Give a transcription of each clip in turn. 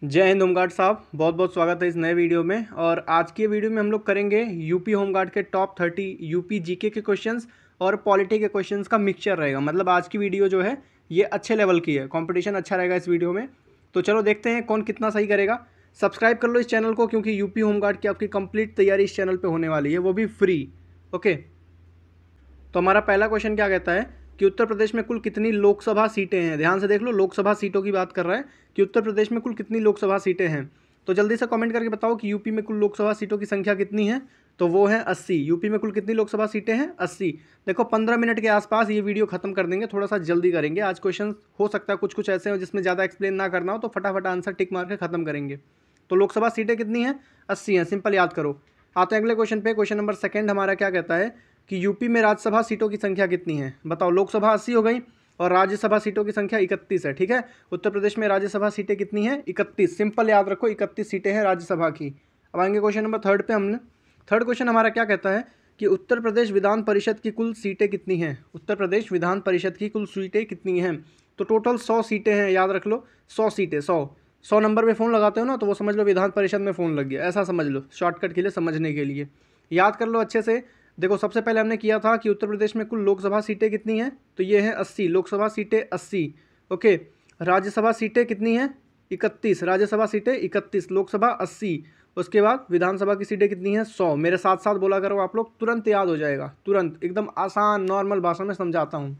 जय हिंद होमगार्ड साहब, बहुत बहुत स्वागत है इस नए वीडियो में। और आज की वीडियो में हम लोग करेंगे यूपी होमगार्ड के टॉप 30 यूपी जीके के क्वेश्चंस और पॉलिटी के क्वेश्चंस का मिक्सचर रहेगा। मतलब आज की वीडियो जो है ये अच्छे लेवल की है, कंपटीशन अच्छा रहेगा इस वीडियो में। तो चलो देखते हैं कौन कितना सही करेगा। सब्सक्राइब कर लो इस चैनल को, क्योंकि यूपी होमगार्ड की आपकी कंप्लीट तैयारी इस चैनल पर होने वाली है, वो भी फ्री। ओके, तो हमारा पहला क्वेश्चन क्या कहता है कि उत्तर प्रदेश में कुल कितनी लोकसभा सीटें हैं। ध्यान से देख लो, लोकसभा सीटों की बात कर रहा है कि उत्तर प्रदेश में कुल कितनी लोकसभा सीटें हैं। तो जल्दी से कमेंट करके बताओ कि यूपी में कुल लोकसभा सीटों की संख्या कितनी है। तो वो है 80। यूपी में कुल कितनी लोकसभा सीटें हैं? 80। देखो 15 मिनट के आसपास ये वीडियो खत्म कर देंगे, थोड़ा सा जल्दी करेंगे। आज क्वेश्चन हो सकता है कुछ कुछ ऐसे हो जिसमें ज़्यादा एक्सप्लेन ना करना हो, तो फटाफट आंसर टिक मार के खत्म करेंगे। तो लोकसभा सीटें कितनी हैं? 80 हैं, सिंपल याद करो। आते हैं अगले क्वेश्चन पे। क्वेश्चन नंबर सेकंड हमारा क्या कहता है कि यूपी में राज्यसभा सीटों की संख्या कितनी है। बताओ, लोकसभा 80 हो गई और राज्यसभा सीटों की संख्या 31 है। ठीक है, उत्तर प्रदेश में राज्यसभा सीटें कितनी हैं? 31। सिंपल याद रखो, 31 सीटें हैं राज्यसभा की। अब आएंगे क्वेश्चन नंबर थर्ड पे। हमने थर्ड क्वेश्चन हमारा क्या कहता है कि उत्तर प्रदेश विधान परिषद की कुल सीटें कितनी हैं। उत्तर प्रदेश विधान परिषद की कुल सीटें कितनी हैं? तो टोटल 100 सीटें हैं, याद रख लो। 100 सीटें, 100 नंबर पे फ़ोन लगाते हो ना, तो वो समझ लो विधान परिषद में फ़ोन लग गया, ऐसा समझ लो, शॉर्टकट के लिए समझने के लिए याद कर लो अच्छे से। देखो, सबसे पहले हमने किया था कि उत्तर प्रदेश में कुल लोकसभा सीटें कितनी हैं, तो ये है 80। लोकसभा सीटें 80। ओके, राज्यसभा सीटें कितनी हैं? 31। राज्यसभा सीटें 31, लोकसभा 80। उसके बाद विधानसभा की सीटें कितनी हैं? 100। मेरे साथ साथ बोला करो, आप लोग तुरंत याद हो जाएगा, तुरंत, एकदम आसान नॉर्मल भाषा में समझाता हूँ।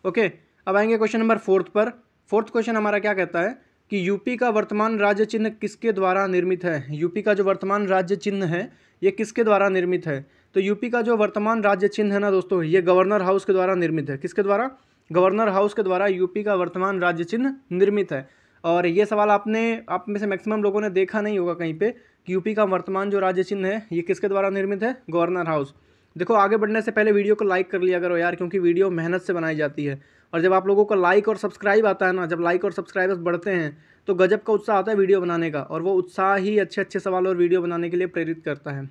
ओके, अब आएंगे क्वेश्चन नंबर फोर्थ पर। फोर्थ क्वेश्चन हमारा क्या कहता है कि यूपी का वर्तमान राज्य चिन्ह किसके द्वारा निर्मित है। यूपी का जो वर्तमान राज्य चिन्ह है ये किसके द्वारा निर्मित है? तो यूपी का जो वर्तमान राज्य चिन्ह है ना दोस्तों, ये गवर्नर हाउस के द्वारा निर्मित है। किसके द्वारा? गवर्नर हाउस के द्वारा यूपी का वर्तमान राज्य चिन्ह निर्मित है। और ये सवाल आप में से मैक्सिमम लोगों ने देखा नहीं होगा कहीं पे कि यूपी का वर्तमान जो राज्य चिन्ह है ये किसके द्वारा निर्मित है? Governor house. देखो, आगे बढ़ने से पहले वीडियो को लाइक कर लिया करो यार, क्योंकि वीडियो मेहनत से बनाई जाती है। और जब आप लोगों को लाइक और सब्सक्राइब आता है ना, जब लाइक और सब्सक्राइबर्स बढ़ते हैं तो गजब का उत्साह आता है वीडियो बनाने का, और वो उत्साह ही अच्छे अच्छे सवाल और वीडियो बनाने के लिए प्रेरित करता है।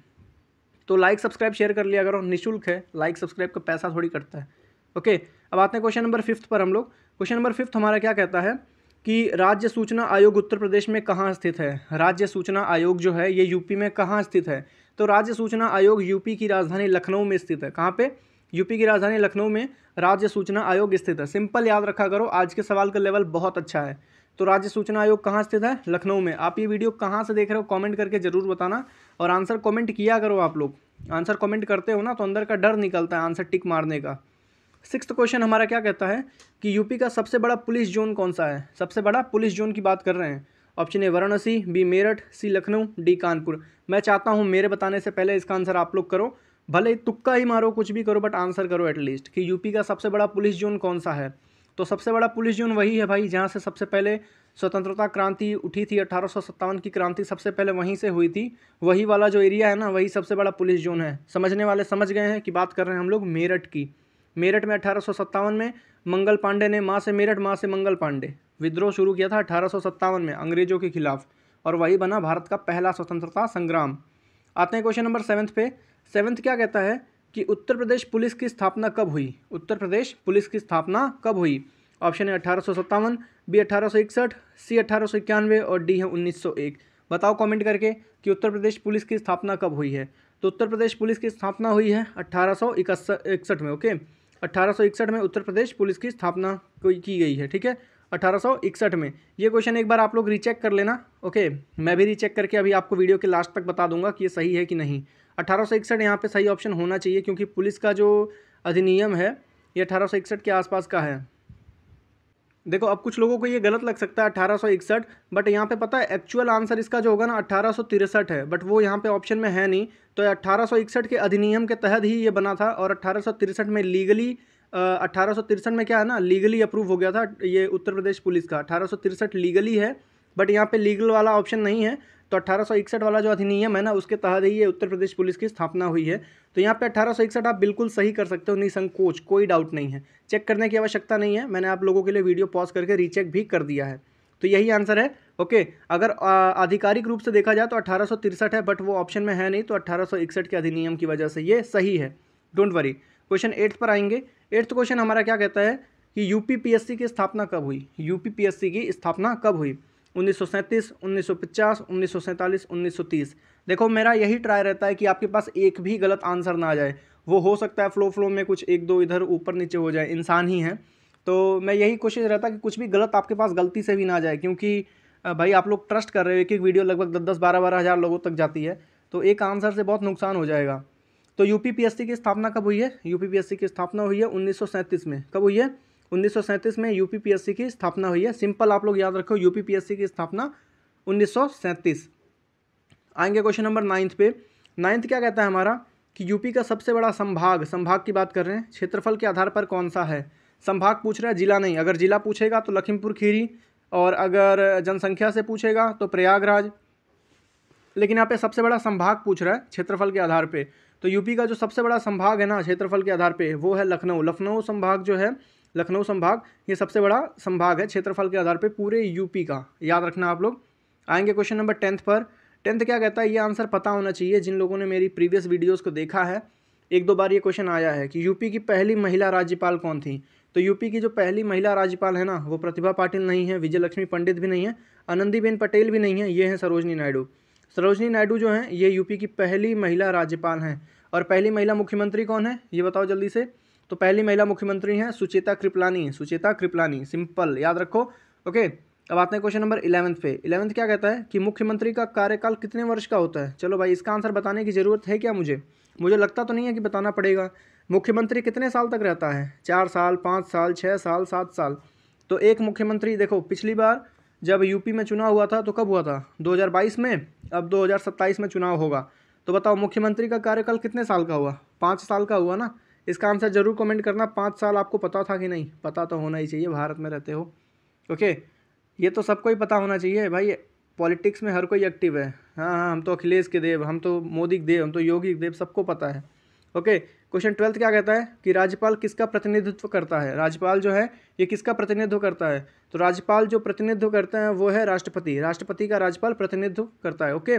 तो लाइक सब्सक्राइब शेयर कर लिया करो, निःशुल्क है, लाइक सब्सक्राइब का पैसा थोड़ी कटता है। ओके, अब आते हैं क्वेश्चन नंबर फिफ्थ पर हम लोग। क्वेश्चन नंबर फिफ्थ हमारा क्या कहता है कि राज्य सूचना आयोग उत्तर प्रदेश में कहाँ स्थित है। राज्य सूचना आयोग जो है ये यूपी में कहाँ स्थित है? तो राज्य सूचना आयोग यूपी की राजधानी लखनऊ में स्थित है। कहाँ पे? यूपी की राजधानी लखनऊ में राज्य सूचना आयोग स्थित है। सिंपल याद रखा करो, आज के सवाल का लेवल बहुत अच्छा है। तो राज्य सूचना आयोग कहाँ स्थित है? लखनऊ में। आप ये वीडियो कहाँ से देख रहे हो कमेंट करके ज़रूर बताना, और आंसर कमेंट किया करो। आप लोग आंसर कमेंट करते हो ना तो अंदर का डर निकलता है आंसर टिक मारने का। सिक्स्थ क्वेश्चन हमारा क्या कहता है कि यूपी का सबसे बड़ा पुलिस जोन कौन सा है। सबसे बड़ा पुलिस जोन की बात कर रहे हैं। Option A Varanasi, B Meerut, C Lucknow, D Kanpur. मैं चाहता हूँ मेरे बताने से पहले इसका आंसर आप लोग करो, भले ही तुक्का ही मारो, कुछ भी करो, बट आंसर करो एटलीस्ट कि यूपी का सबसे बड़ा पुलिस जोन कौन सा है। तो सबसे बड़ा पुलिस जोन वही है भाई जहाँ से सबसे पहले स्वतंत्रता क्रांति उठी थी। 1857 की क्रांति सबसे पहले वहीं से हुई थी। वही वाला जो एरिया है ना, वही सबसे बड़ा पुलिस जोन है। समझने वाले समझ गए हैं कि बात कर रहे हैं हम लोग मेरठ की। मेरठ में 1857 में मंगल पांडे ने माँ से मेरठ, माँ से मंगल पांडे विद्रोह शुरू किया था 1857 में अंग्रेजों के खिलाफ, और वही बना भारत का पहला स्वतंत्रता संग्राम। आते हैं क्वेश्चन नंबर सेवन्थ पे। सेवन्थ क्या कहता है कि उत्तर प्रदेश पुलिस की स्थापना कब हुई। उत्तर प्रदेश पुलिस की स्थापना कब हुई? ऑप्शन है 1857, बी 1861, सी 1891 और डी है 1901। बताओ कमेंट करके कि उत्तर प्रदेश पुलिस की स्थापना कब हुई है। तो उत्तर प्रदेश पुलिस की स्थापना हुई है 1861 में। ओके, 1861 में उत्तर प्रदेश पुलिस की स्थापना की गई है। ठीक है, 1861 में। ये क्वेश्चन एक बार आप लोग रीचेक कर लेना। ओके, मैं भी रीचेक करके अभी आपको वीडियो के लास्ट तक बता दूंगा कि ये सही है कि नहीं। 1861 यहाँ पे सही ऑप्शन होना चाहिए, क्योंकि पुलिस का जो अधिनियम है ये 1861 के आसपास का है। देखो, अब कुछ लोगों को ये गलत लग सकता है 1861, बट यहाँ पे पता है एक्चुअल आंसर इसका जो होगा ना 1863 है, बट वो यहाँ पे ऑप्शन में है नहीं। तो 1861 के अधिनियम के तहत ही ये बना था, और 1863 में लीगली 1863 में क्या है ना, लीगली अप्रूव हो गया था ये उत्तर प्रदेश पुलिस का। 1863 लीगली है, बट यहाँ पे लीगल वाला ऑप्शन नहीं है। तो 1861 वाला जो अधिनियम है ना, उसके तहत ही ये उत्तर प्रदेश पुलिस की स्थापना हुई है। तो यहाँ पे 1861 आप बिल्कुल सही कर सकते हो, निसंकोच, कोई डाउट नहीं है, चेक करने की आवश्यकता नहीं है। मैंने आप लोगों के लिए वीडियो पॉज करके रीचेक भी कर दिया है। तो यही आंसर है। ओके, अगर आधिकारिक रूप से देखा जाए तो 1863 है, बट वो ऑप्शन में है नहीं, तो 1861 के अधिनियम की वजह से ये सही है। Don't worry. क्वेश्चन 8 पर आएंगे। 8th क्वेश्चन हमारा क्या कहता है कि यूपीपीएससी की स्थापना कब हुई। यूपीपीएससी की स्थापना कब हुई? 1937, 1950, 1947, 1930। देखो मेरा यही ट्राई रहता है कि आपके पास एक भी गलत आंसर ना आ जाए। वो हो सकता है फ्लो में कुछ एक दो इधर ऊपर नीचे हो जाए, इंसान ही है। तो मैं यही कोशिश रहता है कि कुछ भी गलत आपके पास गलती से भी ना जाए, क्योंकि भाई आप लोग ट्रस्ट कर रहे हो, एक एक वीडियो लगभग 10-10, 12-12 हज़ार लोगों तक जाती है, तो एक आंसर से बहुत नुकसान हो जाएगा। तो यूपीपीएससी की स्थापना कब हुई है? यूपीपीएससी की स्थापना हुई है 1937 में। कब हुई है? 1937 में यूपीपीएससी की स्थापना हुई है। सिंपल आप लोग याद रखो, यूपीपीएससी की स्थापना 1937। आएंगे क्वेश्चन नंबर 9 पे। 9 क्या कहता है हमारा कि यूपी का सबसे बड़ा संभाग की बात कर रहे हैं, क्षेत्रफल के आधार पर कौन सा है? संभाग पूछ रहा है, जिला नहीं। अगर जिला पूछेगा तो लखीमपुर खीरी, और अगर जनसंख्या से पूछेगा तो प्रयागराज। लेकिन यहाँ पे सबसे बड़ा संभाग पूछ रहा है क्षेत्रफल के आधार पे। तो यूपी का जो सबसे बड़ा संभाग है ना क्षेत्रफल के आधार पे, वो है लखनऊ। लखनऊ संभाग जो है, लखनऊ संभाग ये सबसे बड़ा संभाग है क्षेत्रफल के आधार पे पूरे यूपी का, याद रखना आप लोग। आएंगे क्वेश्चन नंबर 10 पर। 10 क्या कहता है? ये आंसर पता होना चाहिए जिन लोगों ने मेरी प्रीवियस वीडियोज़ को देखा है। एक दो बार ये क्वेश्चन आया है कि यूपी की पहली महिला राज्यपाल कौन थी? तो यूपी की जो पहली महिला राज्यपाल है ना, वो प्रतिभा पाटिल नहीं है, विजय लक्ष्मी पंडित भी नहीं है, आनंदीबेन पटेल भी नहीं है, ये है सरोजनी नायडू। सरोजनी नायडू जो हैं ये यूपी की पहली महिला राज्यपाल हैं। और पहली महिला मुख्यमंत्री कौन है ये बताओ जल्दी से? तो पहली महिला मुख्यमंत्री हैं सुचेता कृपलानी। सुचेता कृपलानी, सिंपल याद रखो। ओके, अब आते हैं क्वेश्चन नंबर 11 पे। 11 क्या कहता है कि मुख्यमंत्री का कार्यकाल कितने वर्ष का होता है? चलो भाई, इसका आंसर बताने की ज़रूरत है क्या? मुझे लगता तो नहीं है कि बताना पड़ेगा। मुख्यमंत्री कितने साल तक रहता है? 4 साल, 5 साल, 6 साल, 7 साल। तो एक मुख्यमंत्री, देखो पिछली बार जब यूपी में चुनाव हुआ था तो कब हुआ था? 2022 में। अब 2027 में चुनाव होगा, तो बताओ मुख्यमंत्री का कार्यकाल कितने साल का हुआ? 5 साल का हुआ ना। इसका आंसर जरूर कमेंट करना, 5 साल आपको पता था कि नहीं? पता तो होना ही चाहिए, भारत में रहते हो। ओके, ये तो सबको ही पता होना चाहिए भाई, पॉलिटिक्स में हर कोई एक्टिव है। हाँ हाँ, हम तो अखिलेश के देव, हम तो मोदी के देव, हम तो योगी के देव, सबको पता है। ओके, क्वेश्चन 12 क्या कहता है कि राज्यपाल किसका प्रतिनिधित्व करता है? राज्यपाल जो है ये किसका प्रतिनिधित्व करता है? तो राज्यपाल जो प्रतिनिधित्व करते हैं वो है राष्ट्रपति। राष्ट्रपति का राज्यपाल प्रतिनिधित्व करता है। ओके,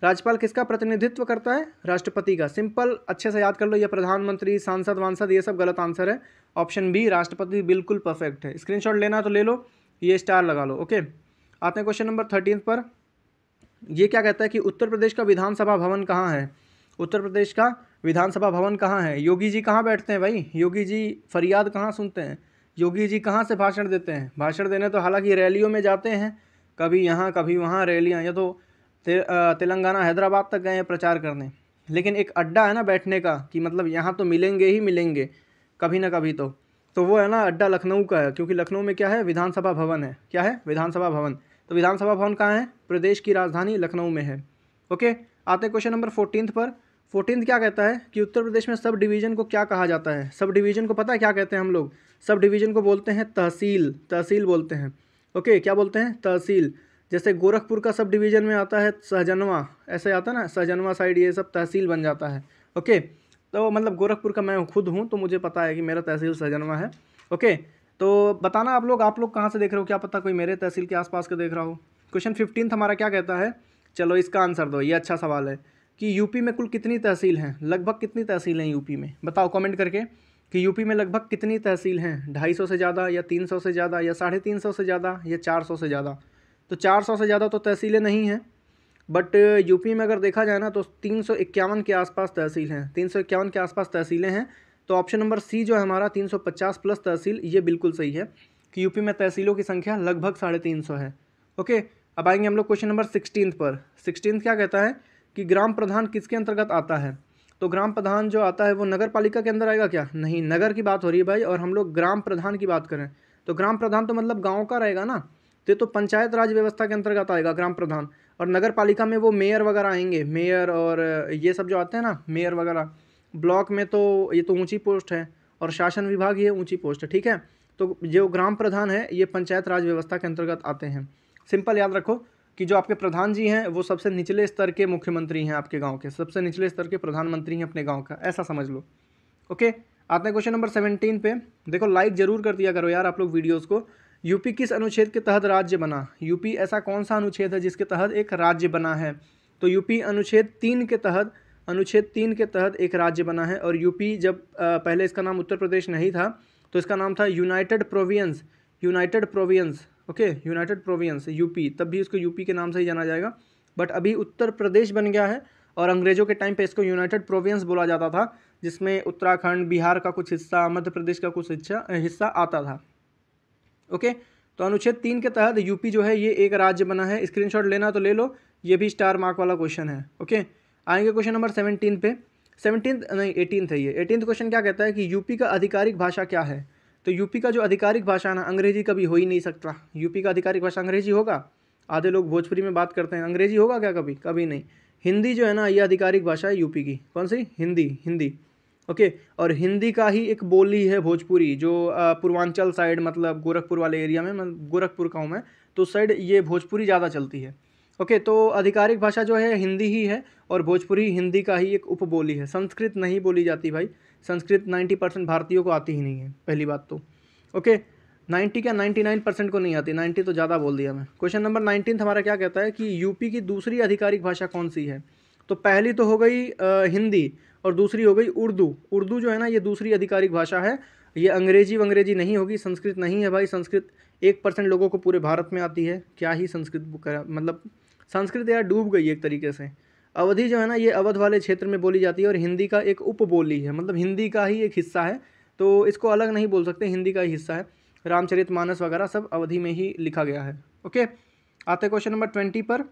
राज्यपाल किसका प्रतिनिधित्व करता है? राष्ट्रपति का। सिंपल, अच्छे से याद कर लो। ये प्रधानमंत्री, सांसद वांसद ये सब गलत आंसर है। ऑप्शन बी राष्ट्रपति बिल्कुल परफेक्ट है। स्क्रीनशॉट लेना तो ले लो, ये स्टार लगा लो। ओके, आते हैं क्वेश्चन नंबर 13 पर। ये क्या कहता है कि उत्तर प्रदेश का विधानसभा भवन कहाँ है? उत्तर प्रदेश का विधानसभा भवन कहाँ है? योगी जी कहाँ बैठते हैं भाई? योगी जी फरियाद कहाँ सुनते हैं? योगी जी कहाँ से भाषण देते हैं? भाषण देने तो हालांकि रैलियों में जाते हैं, कभी यहाँ कभी वहाँ रैलियाँ, या तो तेलंगाना हैदराबाद तक गए हैं प्रचार करने। लेकिन एक अड्डा है ना बैठने का, कि मतलब यहाँ तो मिलेंगे ही मिलेंगे कभी ना कभी, तो वो है ना अड्डा लखनऊ का है, क्योंकि लखनऊ में क्या है? विधानसभा भवन है। क्या है? विधानसभा भवन। तो विधानसभा भवन कहाँ है? प्रदेश की राजधानी लखनऊ में है। ओके, आते हैं क्वेश्चन नंबर 14 पर। 14 क्या कहता है कि उत्तर प्रदेश में सब डिवीज़न को क्या कहा जाता है? सब डिवीज़न को पता है क्या कहते हैं हम लोग? सब डिवीज़न को बोलते हैं तहसील। तहसील बोलते हैं। ओके, क्या बोलते हैं? तहसील। जैसे गोरखपुर का सब डिवीज़न में आता है सहजनवा, ऐसे आता है ना, सहजनवा साइड, ये सब तहसील बन जाता है। ओके, तो मतलब गोरखपुर का मैं खुद हूँ, तो मुझे पता है कि मेरा तहसील सहजनवा है। ओके, तो बताना आप लोग कहाँ से देख रहे हो? क्या पता कोई मेरे तहसील के आसपास का देख रहा हो। क्वेश्चन 15 हमारा क्या कहता है? चलो इसका आंसर दो, ये अच्छा सवाल है कि यूपी में कुल कितनी तहसील हैं? लगभग कितनी तहसील हैं यूपी में? बताओ कमेंट करके कि यूपी में लगभग कितनी तहसील हैं? 250 से ज़्यादा, या 300 से ज़्यादा, या 350 से ज़्यादा, या 400 से ज़्यादा? तो 400 से ज़्यादा तो तहसीलें नहीं हैं, बट यूपी में अगर देखा जाए ना तो 351 के आसपास तहसील हैं। 351 के आसपास तहसीलें हैं। तो ऑप्शन नंबर सी जो है हमारा 350 प्लस तहसील, ये बिल्कुल सही है कि यूपी में तहसीलों की संख्या लगभग 350 है। ओके, अब आएंगे हम लोग क्वेश्चन नंबर 16 पर। 16 क्या कहता है कि ग्राम प्रधान किसके अंतर्गत आता है? तो ग्राम प्रधान जो आता है वो नगर पालिका के अंदर आएगा क्या? नहीं, नगर की बात हो रही है भाई, और हम लोग ग्राम प्रधान की बात करें तो ग्राम प्रधान तो मतलब गाँव का रहेगा ना, तो पंचायत राज व्यवस्था के अंतर्गत आएगा ग्राम प्रधान। और नगर पालिका में वो मेयर वगैरह आएंगे, मेयर और ये सब जो आते हैं ना, मेयर वगैरह। ब्लॉक में तो ये तो ऊंची पोस्ट है, और शासन विभाग ये ऊंची पोस्ट है, ठीक है। तो जो ग्राम प्रधान है ये पंचायत राज व्यवस्था के अंतर्गत आते हैं। सिंपल याद रखो कि जो आपके प्रधान जी हैं वो सबसे निचले स्तर के मुख्यमंत्री हैं, आपके गाँव के सबसे निचले स्तर के प्रधानमंत्री हैं अपने गाँव का, ऐसा समझ लो। ओके, आते हैं क्वेश्चन नंबर 17 पे। देखो लाइक जरूर कर दिया करो यार आप लोग वीडियोज़ को। यूपी किस अनुच्छेद के तहत राज्य बना? यूपी ऐसा कौन सा अनुच्छेद है जिसके तहत एक राज्य बना है? तो यूपी अनुच्छेद 3 के तहत एक राज्य बना है। और यूपी जब पहले इसका नाम उत्तर प्रदेश नहीं था तो इसका नाम था United province. Okay, United province UP, तब भी इसको यूपी के नाम से ही जाना जाएगा, बट अभी उत्तर प्रदेश बन गया है। और अंग्रेज़ों के टाइम पे इसको यूनाइटेड प्रोविंस बोला जाता था, जिसमें उत्तराखंड, बिहार का कुछ हिस्सा, मध्य प्रदेश का कुछ हिस्सा आता था। ओके, तो अनुच्छेद 3 के तहत यूपी जो है ये एक राज्य बना है। स्क्रीनशॉट लेना तो ले लो, ये भी स्टार मार्क वाला क्वेश्चन है। ओके, आएंगे क्वेश्चन नंबर 17 पे। 17 नहीं 18 है ये। 18 क्वेश्चन क्या कहता है कि यूपी का आधिकारिक भाषा क्या है। तो यूपी का जो आधिकारिक भाषा है ना, अंग्रेजी कभी हो ही नहीं सकता। यूपी का आधिकारिक भाषा अंग्रेजी होगा? आधे लोग भोजपुरी में बात करते हैं, अंग्रेजी होगा क्या कभी? कभी नहीं। हिंदी जो है ना, ये आधिकारिक भाषा है यूपी की। कौन सी? हिंदी। हिंदी, ओके। और हिंदी का ही एक बोली है भोजपुरी, जो पूर्वांचल साइड, मतलब गोरखपुर वाले एरिया में, मैं गोरखपुर का हूँ मैं, तो उस साइड ये भोजपुरी ज़्यादा चलती है। ओके, तो आधिकारिक भाषा जो है हिंदी ही है, और भोजपुरी हिंदी का ही एक उपबोली है। संस्कृत नहीं बोली जाती भाई, संस्कृत 90% भारतीयों को आती ही नहीं है, पहली बात तो। ओके, 90 क्या 99% को नहीं आती, 90 तो ज़्यादा बोल दिया मैं। क्वेश्चन नंबर 19 हमारा क्या कहता है कि यूपी की दूसरी आधिकारिक भाषा कौन सी है। तो पहली तो हो गई हिंदी, और दूसरी हो गई उर्दू। उर्दू जो है ना, ये दूसरी आधिकारिक भाषा है। ये अंग्रेजी नहीं होगी, संस्कृत नहीं है भाई। संस्कृत 1% लोगों को पूरे भारत में आती है। क्या ही संस्कृत मतलब संस्कृत यार डूब गई एक तरीके से। अवधी जो है ना, ये अवध वाले क्षेत्र में बोली जाती है, और हिंदी का एक उपबोली है, मतलब हिंदी का ही एक हिस्सा है, तो इसको अलग नहीं बोल सकते, हिंदी का ही हिस्सा है। रामचरितमानस वगैरह सब अवधी में ही लिखा गया है। ओके, आते क्वेश्चन नंबर 20 पर।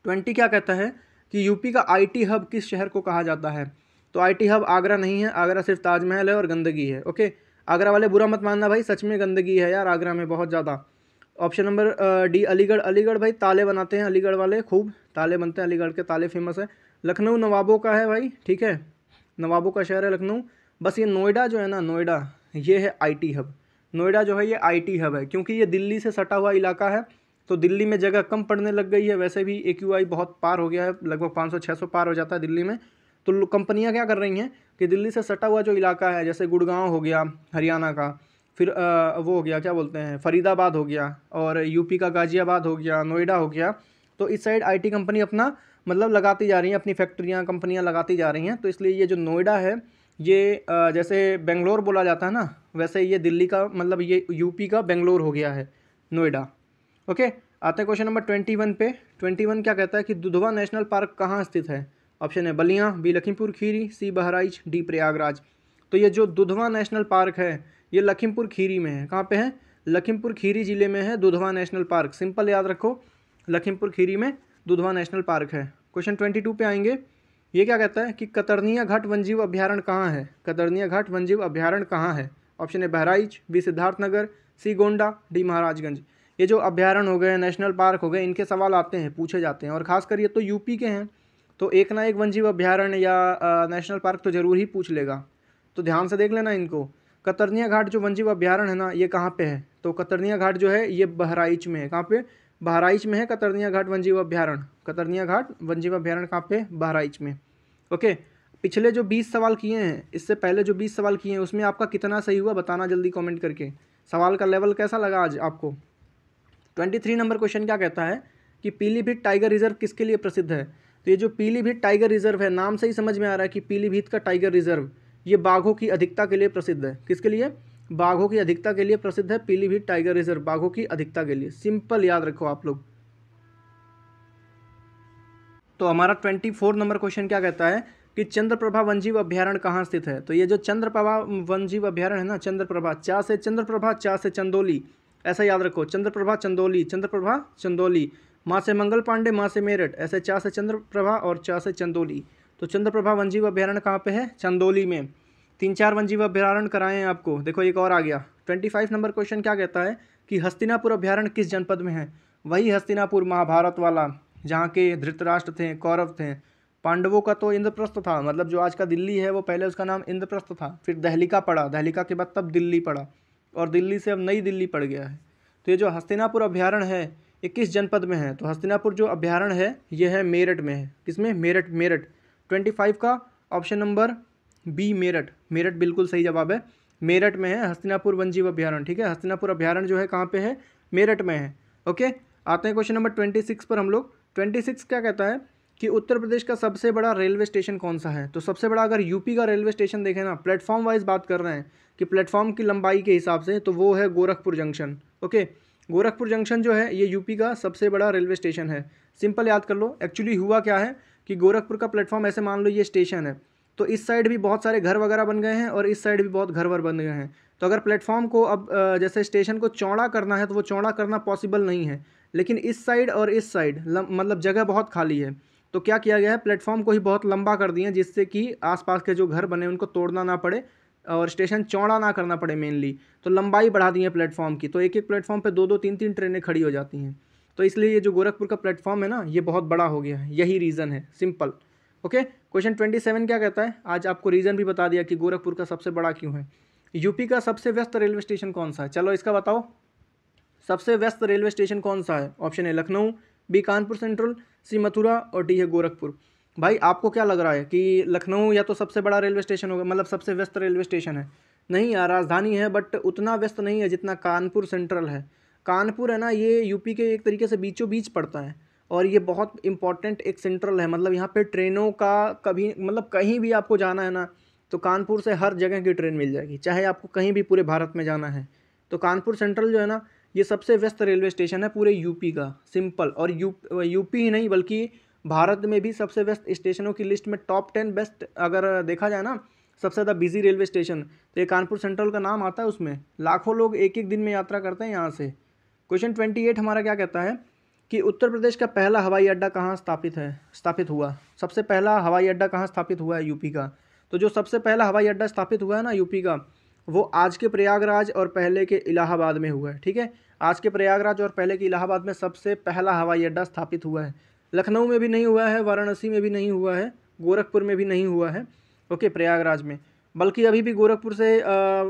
20 क्या कहता है कि यूपी का आईटी हब किस शहर को कहा जाता है। तो आईटी हब आगरा नहीं है, आगरा सिर्फ ताजमहल है और गंदगी है। ओके, आगरा वाले बुरा मत मानना भाई, सच में गंदगी है यार आगरा में बहुत ज़्यादा। Option number D Aligarh. Aligarh भाई ताले बनाते हैं अलीगढ़ वाले, खूब ताले बनते हैं, अलीगढ़ के ताले फेमस है। लखनऊ नवाबों का है भाई, ठीक है, नवाबों का शहर है लखनऊ। बस ये नोएडा जो है ना, नोएडा ये है आईटी हब। नोएडा जो है ये आईटी हब है, क्योंकि ये दिल्ली से सटा हुआ इलाका है, तो दिल्ली में जगह कम पड़ने लग गई है। वैसे भी AQI बहुत पार हो गया है, लगभग 500-600 पार हो जाता है दिल्ली में। तो कंपनियां क्या कर रही हैं कि दिल्ली से सटा हुआ जो इलाका है, जैसे गुड़गांव हो गया हरियाणा का, फिर वो हो गया क्या बोलते हैं फरीदाबाद हो गया, और यूपी का गाजियाबाद हो गया, नोएडा हो गया, तो इस साइड IT कंपनी अपना मतलब लगाती जा रही हैं, अपनी फैक्ट्रियाँ कंपनियाँ लगाती जा रही हैं। तो इसलिए ये जो नोएडा है, ये जैसे बेंगलोर बोला जाता है ना, वैसे ये दिल्ली का मतलब ये यूपी का बेंगलोर हो गया है नोएडा। ओके, आते हैं क्वेश्चन नंबर 21 पे। 21 क्या कहता है कि दुधवा नेशनल पार्क कहाँ स्थित है। ऑप्शन है बलिया, बी लखीमपुर खीरी, सी बहराइच, डी प्रयागराज। तो ये जो दुधवा नेशनल पार्क है ये लखीमपुर खीरी में है। कहाँ पे है? लखीमपुर खीरी जिले में है दुधवा नेशनल पार्क। सिंपल याद रखो, लखीमपुर खीरी में दुधवा नेशनल पार्क है। क्वेश्चन 22 पे आएंगे। ये क्या कहता है कि कतरनिया घाट वन्यजीव अभ्यारण्य कहाँ है। कतरनिया घाट वन्यजीव अभ्यारण्य कहाँ है। ऑप्शन है बहराइच, बी सिद्धार्थनगर, सी गोंडा, डी महाराजगंज। ये जो अभ्यारण्य हो गए, नेशनल पार्क हो गए, इनके सवाल आते हैं, पूछे जाते हैं, और खासकर ये तो यूपी के हैं, तो एक ना एक वन्यजीव अभ्यारण्य या नेशनल पार्क तो जरूर ही पूछ लेगा। तो ध्यान से देख लेना इनको। कतरनिया घाट जो वन्यजीव अभ्यारण्य है ना, ये कहाँ पे है। तो कतरनिया घाट जो है ये बहराइच में है। कहाँ पे? बहराइच में है कतरनिया घाट वन्यजीव अभ्यारण्य। कतरनिया घाट वन्यजीव अभ्यारण्य कहाँ पे? बहराइच में। ओके, पिछले जो 20 सवाल किए हैं, इससे पहले जो 20 सवाल किए हैं, उसमें आपका कितना सही हुआ बताना जल्दी कमेंट करके। सवाल का लेवल कैसा लगा आज आपको। 23 नंबर क्वेश्चन क्या कहता है कि पीलीभीत टाइगर रिजर्व किसके लिए प्रसिद्ध है। तो ये जो पीलीभीत टाइगर रिजर्व है, नाम से ही समझ में आ रहा है कि पीलीभीत का टाइगर रिजर्व ये बाघों की अधिकता के लिए प्रसिद्ध है। किसके लिए? बाघों की अधिकता के लिए प्रसिद्ध है पीलीभीत टाइगर रिजर्व, बाघों की अधिकता के लिए। सिंपल याद रखो आप लोग। तो हमारा 24 नंबर क्वेश्चन क्या कहता है कि चंद्रप्रभा वन्यजीव अभ्यारण्य कहाँ स्थित है। तो ये जो चंद्रप्रभा वन्यजीव अभ्यारण्य है ना, चंद्रप्रभा, चा से चंद्रप्रभा, चा से चंदोली, ऐसा याद रखो। चंद्रप्रभा चंदोली, चंद्रप्रभा चंदोली, माँ से मंगल पांडे, माँ से मेरठ, ऐसे चा से चंद्रप्रभा और चा से चंदोली। तो चंद्रप्रभा वन्यजीव अभ्यारण्य कहाँ पे है? चंदोली में। 3-4 वन्यजीव अभ्यारण्य कराए हैं आपको। देखो एक और आ गया। 25 नंबर क्वेश्चन क्या कहता है कि हस्तिनापुर अभ्यारण्य किस जनपद में है। वही हस्तिनापुर महाभारत वाला, जहाँ के धृतराष्ट्र थे, कौरव थे। पांडवों का तो इंद्रप्रस्थ था, मतलब जो आज का दिल्ली है वो पहले उसका नाम इंद्रप्रस्थ था, फिर दहलिका पड़ा, दहलिका के बाद तब दिल्ली पड़ा, और दिल्ली से अब नई दिल्ली पड़ गया है। तो ये जो हस्तिनापुर अभ्यारण्य है ये किस जनपद में है। तो हस्तिनापुर जो अभ्यारण्य है ये है मेरठ में है। किसमें? मेरठ। मेरठ 25 का option number B Meerut. Meerut बिल्कुल सही जवाब है, मेरठ में है हस्तिनापुर वन्यजीव अभ्यारण्य। ठीक है, हस्तिनापुर अभ्यारण्य जो है कहाँ पे है? मेरठ में है। ओके, आते हैं क्वेश्चन नंबर 26 पर हम लोग। 26 क्या कहता है कि उत्तर प्रदेश का सबसे बड़ा रेलवे स्टेशन कौन सा है। तो सबसे बड़ा अगर यूपी का रेलवे स्टेशन देखें ना, प्लेटफॉर्म वाइज बात कर रहे हैं कि प्लेटफॉर्म की लंबाई के हिसाब से, तो वो है Gorakhpur junction. Okay, Gorakhpur junction जो है ये यूपी का सबसे बड़ा रेलवे स्टेशन है। सिंपल याद कर लो। एक्चुअली हुआ क्या है कि गोरखपुर का प्लेटफॉर्म ऐसे मान लो ये स्टेशन है, तो इस साइड भी बहुत सारे घर वगैरह बन गए हैं और इस साइड भी बहुत घर वर बन गए हैं। तो अगर प्लेटफॉर्म को अब जैसे स्टेशन को चौड़ा करना है तो वो चौड़ा करना पॉसिबल नहीं है, लेकिन इस साइड और इस साइड मतलब जगह बहुत खाली है। तो क्या किया गया है, प्लेटफॉर्म को ही बहुत लंबा कर दिए जिससे कि आसपास के जो घर बने उनको तोड़ना ना पड़े और स्टेशन चौड़ा ना करना पड़े मेनली। तो लंबाई बढ़ा दी है प्लेटफॉर्म की, तो एक एक प्लेटफॉर्म पे दो दो तीन तीन ट्रेनें खड़ी हो जाती हैं। तो इसलिए ये जो गोरखपुर का प्लेटफॉर्म है ना ये बहुत बड़ा हो गया है, यही रीज़न है। सिंपल। ओके, क्वेश्चन 27 क्या कहता है, आज आपको रीज़न भी बता दिया कि गोरखपुर का सबसे बड़ा क्यों है। यूपी का सबसे व्यस्त रेलवे स्टेशन कौन सा है, चलो इसका बताओ। सबसे व्यस्त रेलवे स्टेशन कौन सा है? Option A Lucknow, B Kanpur central, C Mathura और डी है गोरखपुर। भाई आपको क्या लग रहा है कि लखनऊ या तो सबसे बड़ा रेलवे स्टेशन होगा, मतलब सबसे व्यस्त रेलवे स्टेशन है? नहीं यार, राजधानी है बट उतना व्यस्त नहीं है जितना कानपुर सेंट्रल है। कानपुर है ना ये यूपी के एक तरीके से बीचों बीच पड़ता है और ये बहुत इंपॉर्टेंट एक सेंट्रल है। मतलब यहाँ पे ट्रेनों का कभी मतलब कहीं भी आपको जाना है ना तो कानपुर से हर जगह की ट्रेन मिल जाएगी, चाहे आपको कहीं भी पूरे भारत में जाना है। तो कानपुर सेंट्रल जो है ना ये सबसे व्यस्त रेलवे स्टेशन है पूरे यूपी का। सिंपल। और यूपी ही नहीं बल्कि भारत में भी सबसे व्यस्त स्टेशनों की लिस्ट में टॉप 10 बेस्ट अगर देखा जाए ना सबसे ज़्यादा बिजी रेलवे स्टेशन, तो ये कानपुर सेंट्रल का नाम आता है उसमें। लाखों लोग एक एक दिन में यात्रा करते हैं यहाँ से। क्वेश्चन 28 हमारा क्या कहता है कि उत्तर प्रदेश का पहला हवाई अड्डा कहाँ स्थापित हुआ। सबसे पहला हवाई अड्डा कहाँ स्थापित हुआ है यूपी का? तो जो सबसे पहला हवाई अड्डा स्थापित हुआ है ना यूपी का, वो आज के प्रयागराज और पहले के इलाहाबाद में हुआ है। ठीक है, आज के प्रयागराज और पहले के इलाहाबाद में सबसे पहला हवाई अड्डा स्थापित हुआ है। लखनऊ में भी नहीं हुआ है, वाराणसी में भी नहीं हुआ है, गोरखपुर में भी नहीं हुआ है। ओके, प्रयागराज में। बल्कि अभी भी गोरखपुर से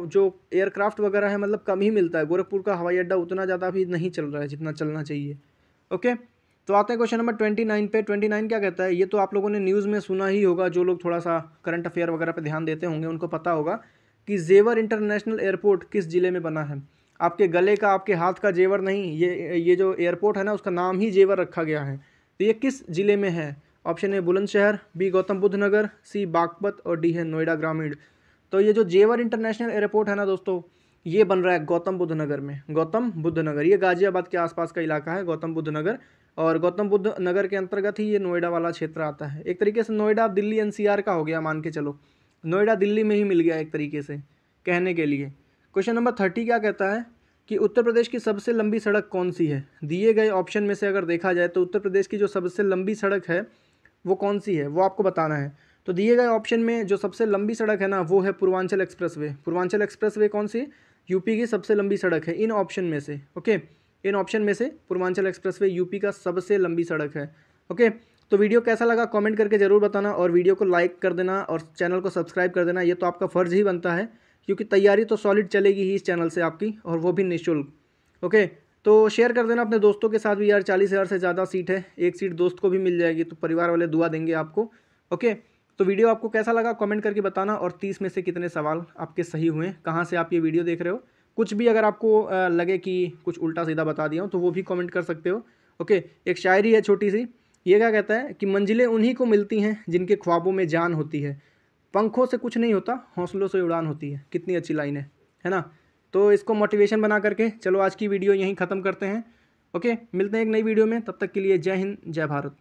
जो एयरक्राफ्ट वगैरह है मतलब कम ही मिलता है। गोरखपुर का हवाई अड्डा उतना ज़्यादा अभी नहीं चल रहा है जितना चलना चाहिए। ओके, तो आते हैं क्वेश्चन नंबर 29 पे। 29 क्या कहता है, ये तो आप लोगों ने न्यूज़ में सुना ही होगा, जो लोग थोड़ा सा करंट अफेयर वगैरह पे ध्यान देते होंगे उनको पता होगा कि जेवर इंटरनेशनल एयरपोर्ट किस ज़िले में बना है। आपके गले का, आपके हाथ का जेवर नहीं, ये जो एयरपोर्ट है ना उसका नाम ही जेवर रखा गया है। तो ये किस ज़िले में है? Option A Bulandshahr, B Gautam Buddh Nagar, C Baghpat और डी है नोएडा ग्रामीण। तो ये जो जेवर इंटरनेशनल एयरपोर्ट है ना दोस्तों, ये बन रहा है गौतम बुद्ध नगर में। गौतम बुद्ध नगर ये गाजियाबाद के आसपास का इलाका है, गौतम बुद्ध नगर। और गौतम बुद्ध नगर के अंतर्गत ही ये नोएडा वाला क्षेत्र आता है। एक तरीके से नोएडा दिल्ली एनसीआर का हो गया, मान के चलो। नोएडा दिल्ली में ही मिल गया एक तरीके से कहने के लिए। क्वेश्चन नंबर 30 क्या कहता है कि उत्तर प्रदेश की सबसे लंबी सड़क कौन सी है? दिए गए ऑप्शन में से अगर देखा जाए तो उत्तर प्रदेश की जो सबसे लंबी सड़क है वो कौन सी है, वो आपको बताना है। तो दिए गए ऑप्शन में जो सबसे लंबी सड़क है ना वो है पूर्वांचल एक्सप्रेसवे। पूर्वांचल एक्सप्रेसवे कौन सी? यूपी की सबसे लंबी सड़क है इन ऑप्शन में से। ओके, इन ऑप्शन में से पूर्वांचल एक्सप्रेसवे यूपी का सबसे लंबी सड़क है। ओके, तो वीडियो कैसा लगा कमेंट करके ज़रूर बताना और वीडियो को लाइक कर देना और चैनल को सब्सक्राइब कर देना। ये तो आपका फ़र्ज़ ही बनता है क्योंकि तैयारी तो सॉलिड चलेगी ही इस चैनल से आपकी, और वो भी निःशुल्क। ओके, तो शेयर कर देना अपने दोस्तों के साथ भी यार। 40,000 से ज़्यादा सीट है, एक सीट दोस्त को भी मिल जाएगी तो परिवार वाले दुआ देंगे आपको। ओके, तो वीडियो आपको कैसा लगा कमेंट करके बताना और 30 में से कितने सवाल आपके सही हुए, कहाँ से आप ये वीडियो देख रहे हो। कुछ भी अगर आपको लगे कि कुछ उल्टा सीधा बता दिया हो तो वो भी कमेंट कर सकते हो। ओके, एक शायरी है छोटी सी, ये क्या कहता है कि मंजिलें उन्हीं को मिलती हैं जिनके ख्वाबों में जान होती है, पंखों से कुछ नहीं होता हौसलों से उड़ान होती है। कितनी अच्छी लाइन है ना। तो इसको मोटिवेशन बना करके चलो आज की वीडियो यहीं ख़त्म करते हैं। ओके, मिलते हैं एक नई वीडियो में, तब तक के लिए जय हिंद जय भारत।